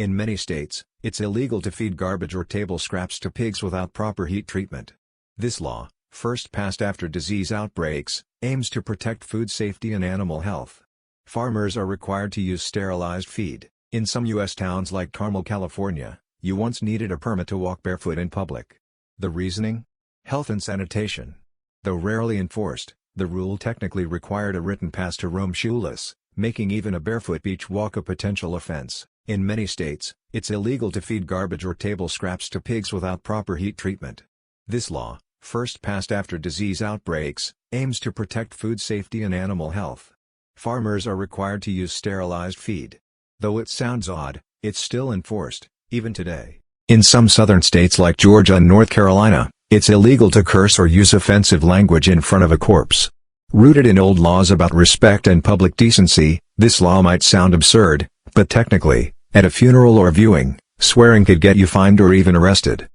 In many states, it's illegal to feed garbage or table scraps to pigs without proper heat treatment. This law, first passed after disease outbreaks, aims to protect food safety and animal health. Farmers are required to use sterilized feed. In some U.S. towns like Carmel, California, you once needed a permit to walk barefoot in public. The reasoning? Health and sanitation. Though rarely enforced, the rule technically required a written pass to roam shoeless, making even a barefoot beach walk a potential offense. In many states, it's illegal to feed garbage or table scraps to pigs without proper heat treatment. This law, first passed after disease outbreaks, aims to protect food safety and animal health. Farmers are required to use sterilized feed. Though it sounds odd, it's still enforced, even today. In some southern states like Georgia and North Carolina, it's illegal to curse or use offensive language in front of a corpse. Rooted in old laws about respect and public decency, this law might sound absurd, but technically, at a funeral or viewing, swearing could get you fined or even arrested.